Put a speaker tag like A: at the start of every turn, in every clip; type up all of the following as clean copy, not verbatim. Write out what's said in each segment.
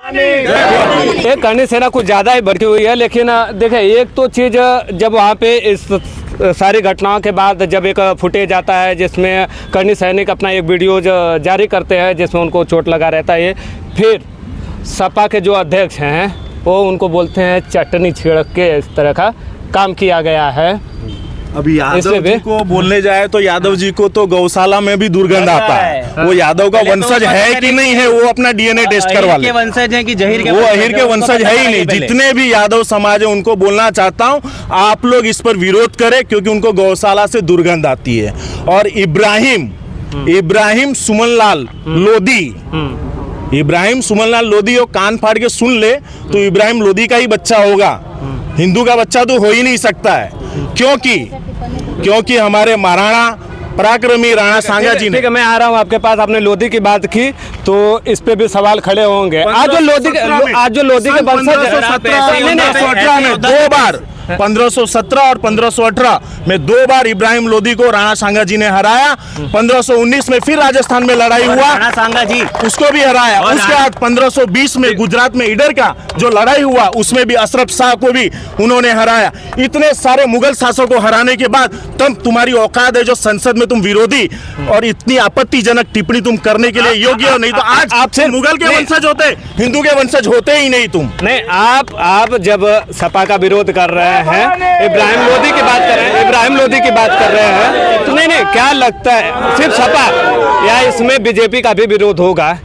A: ये करणी सेना कुछ ज़्यादा ही बढ़ी हुई है, लेकिन देखिए एक तो चीज़ जब वहाँ पे इस सारी घटनाओं के बाद जब एक फुटेज आता है जिसमें करणी सैनिक अपना एक वीडियो जारी करते हैं जिसमें उनको चोट लगा रहता है, फिर सपा के जो अध्यक्ष हैं वो उनको बोलते हैं चटनी छिड़क के इस तरह का काम किया गया है।
B: अभी यादव जी को बोलने जाए तो यादव जी को तो गौशाला में भी दुर्गंध आता है। वो यादव का वंशज है कि नहीं है, वो अपना डीएनए टेस्ट करवा ले।
C: वंशज है कि जहीर के?
B: वो अहीर के वंशज है ही नहीं। जितने भी यादव समाज है उनको बोलना चाहता हूँ, आप लोग इस पर विरोध करें क्योंकि उनको गौशाला से दुर्गंध आती है। और इब्राहिम सुमनलाल लोधी वो कान फाड़ के सुन ले तो इब्राहिम लोधी का ही बच्चा होगा, हिंदू का बच्चा तो हो ही नहीं सकता है। क्योंकि हमारे महाराणा पराक्रमी राणा सांगा जी ने।
A: ठीक है, मैं आ रहा हूँ आपके पास। आपने लोधी की बात की तो इस पे भी सवाल खड़े होंगे। आज जो लोधी के वंशज
B: 1517 में 2 बार 1517 और 1518 में 2 बार इब्राहिम लोधी को राणा सांगा जी ने हराया। 1519 में फिर राजस्थान में लड़ाई हुआ,
C: राणा सांगा जी
B: उसको भी हराया। उसके बाद 1520 में गुजरात में ईडर का जो लड़ाई हुआ उसमें भी अशरफ शाह को भी उन्होंने हराया। इतने सारे मुगल शासकों को हराने के बाद तब तुम्हारी औकात है जो संसद में तुम विरोधी और इतनी आपत्तिजनक टिप्पणी तुम करने के लिए योग्य हो। नहीं तो आज आपसे मुगल के वंशज होते, हिंदू के वंशज होते ही नहीं तुम।
A: नहीं, आप जब सपा का विरोध कर रहे हैं, इब्राहिम लोधी की बात कर रहे हैं तो नहीं, क्या लगता है सिर्फ सपा या इसमें बीजेपी का भी विरोध होगा?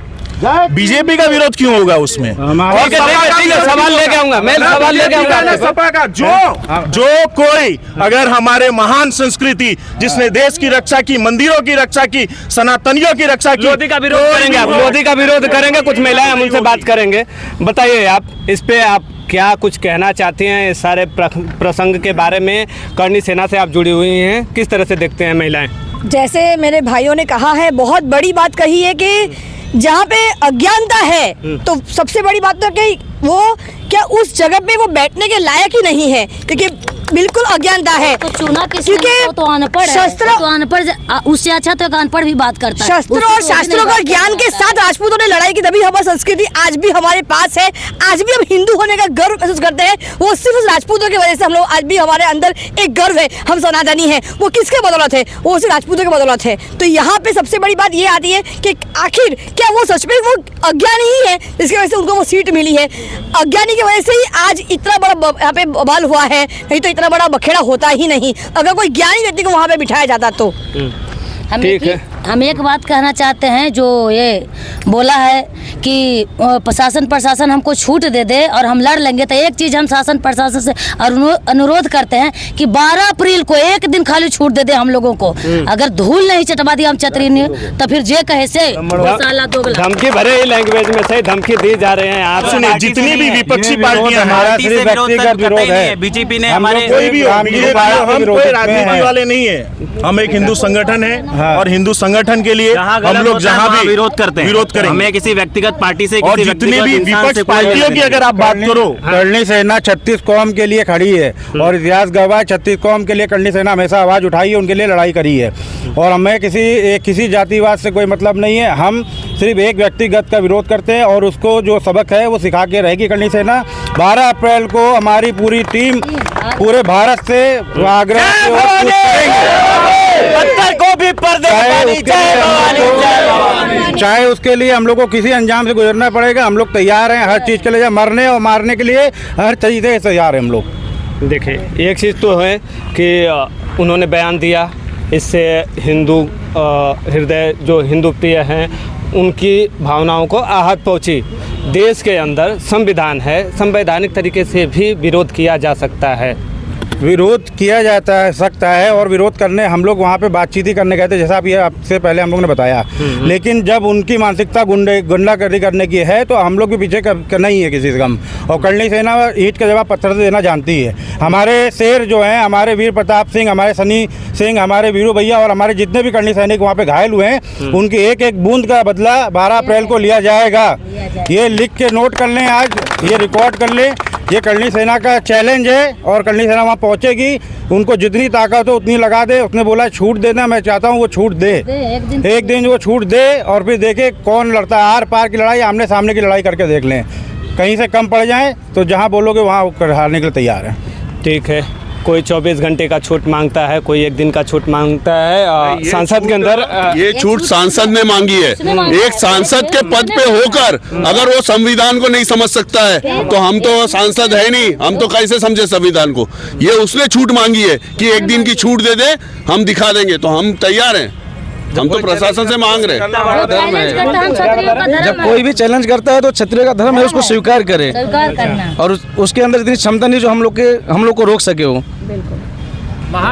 B: बीजेपी का विरोध क्यों होगा उसमें?
A: सवाल लेके आऊंगा
B: सपा का जो कोई अगर हमारे महान संस्कृति जिसने देश की रक्षा की, मंदिरों की रक्षा की, सनातनियों की रक्षा की,
A: लोधी का विरोध करेंगे आप? लोधी का विरोध करेंगे? कुछ महिलाएं हम उनसे बात करेंगे। बताइए आप इस पे आप क्या कुछ कहना चाहती हैं इस सारे प्रसंग के बारे में? करणी सेना से आप जुड़ी हुई हैं, किस तरह से देखते हैं महिलाएं?
D: जैसे मेरे भाइयों ने कहा है, बहुत बड़ी बात कही है कि जहाँ पे अज्ञानता है तो सबसे बड़ी बात तो कि वो क्या उस जगह पे वो बैठने के लायक ही नहीं है, क्योंकि बिल्कुल अज्ञानता है।
E: तो चुना किसने? तो अनपढ़ है, तो अनपढ़ उससे अच्छा तो अनपढ़ भी बात करता है।
D: शस्त्रों और शास्त्रों का ज्ञान के साथ राजपूतों ने लड़ाई की, तभी हमारी संस्कृति आज भी हमारे पास है। आज भी हम हिंदू होने का गर्व महसूस करते हैं, वो सिर्फ उस राजपूतों की वजह से हम लोग आज भी हमारे अंदर एक गर्व है, हम सनातनी हैं। वो किसके बदौलत है? वो सिर्फ राजपूतों के बदौलत है। तो यहाँ पे सबसे बड़ी बात ये आती है कि आखिर क्या वो सच में वो अज्ञानी ही है जिसकी वजह से उनको वो सीट मिली है? अज्ञानी की वजह से ही आज इतना बड़ा यहाँ पे बवाल हुआ है, नहीं तो इतना बड़ा बखेड़ा होता ही नहीं अगर कोई ज्ञानी व्यक्ति को वहाँ पे बिठाया जाता तो।
E: हम एक बात कहना चाहते हैं, जो ये बोला है कि प्रशासन हमको छूट दे दे और हम लड़ लेंगे, तो एक चीज़ हम शासन प्रशासन से अनुरोध करते हैं कि 12 अप्रैल को एक दिन खाली छूट दे दे हम लोगों को। अगर धूल नहीं चटवा दिया हम छतरी ने तो फिर जे कहे से
A: धमकी भरे ही लैंग्वेज में से धमकी दी जा रहे हैं। आप
B: सुनिए, जितनी भी विपक्षी पार्टियां, हमारा सिर्फ व्यक्तिगत विरोध है,
C: बीजेपी ने
B: हमारे कोई भी हम कोई राजनीति वाले नहीं है, हम एक हिंदू संगठन है और हिंदू संगठन के लिए हम लोग जहाँ भी
C: विरोध करते हैं,
B: विरोध करें।
C: हमें किसी व्यक्तिगत पार्टी से,
B: और जितनी भी विपक्ष पार्टियों की अगर आप बात करो,
F: करणी सेना 36 कौम के लिए खड़ी है और इतिहास गवाह 36 कौम के लिए करणी सेना हमेशा आवाज उठाई है, उनके लिए लड़ाई करी है। और हमें किसी जातिवाद से कोई मतलब नहीं है, हम सिर्फ एक व्यक्तिगत का विरोध करते हैं और उसको जो सबक है वो सिखा के रहेगी करणी सेना। 12 अप्रैल को हमारी पूरी टीम पूरे भारत से आग्रह चाहे उसके लिए हम लोग को किसी अंजाम से गुजरना पड़ेगा, हम लोग तैयार हैं हर चीज़ के लिए, मरने और मारने के लिए हर तरीके से तैयार हैं हम लोग।
A: देखिए एक चीज़ तो है कि उन्होंने बयान दिया, इससे हिंदू हृदय जो हिंदू प्रिय हैं उनकी भावनाओं को आहत पहुंची। देश के अंदर संविधान है, संवैधानिक तरीके से भी विरोध किया जा सकता है।
F: विरोध किया जाता है सकता है और विरोध करने हम लोग वहाँ पे बातचीत ही करने गए थे, जैसा अभी आपसे पहले हम लोग ने बताया। लेकिन जब उनकी मानसिकता गुंडागर्दी करने की है तो हम लोग भी पीछे करना ही है किसी से कम। और करणी सेना ईंट का जवाब पत्थर से देना जानती है। हमारे शेर जो हैं, हमारे वीर प्रताप सिंह, हमारे सनी सिंह, हमारे वीरू भैया और हमारे जितने भी करणी सैनिक वहाँ पे घायल हुए हैं, उनकी एक एक बूंद का बदला 12 अप्रैल को लिया जाएगा। ये लिख के नोट कर लें, आज ये रिकॉर्ड कर लें। ये करणी सेना का चैलेंज है और करणी सेना वहाँ पहुँचेगी, उनको जितनी ताकत हो उतनी लगा दे। उसने बोला छूट देना, मैं चाहता हूँ वो छूट दे, एक दिन वो छूट दे और फिर देखे कौन लड़ता है। आर पार की लड़ाई, आमने सामने की लड़ाई करके देख लें। कहीं से कम पड़ जाए तो जहाँ बोलोगे वहाँ हारने के लिए तैयार है।
A: ठीक है, कोई 24 घंटे का छूट मांगता है, कोई 1 दिन का छूट मांगता है। सांसद के अंदर
G: ये छूट सांसद ने मांगी है। एक सांसद के पद पे होकर अगर वो संविधान को नहीं समझ सकता है तो हम तो सांसद है नहीं, हम तो कैसे समझे संविधान को। ये उसने छूट मांगी है कि 1 दिन की छूट दे दे, हम दिखा देंगे, तो हम तैयार हैं। हम तो प्रशासन से मांग रहे हैं।
H: जब कोई भी चैलेंज करता है तो क्षत्रिय का धर्म है उसको स्वीकार करे, और उसके अंदर इतनी क्षमता नहीं जो हम लोग को रोक सके हो।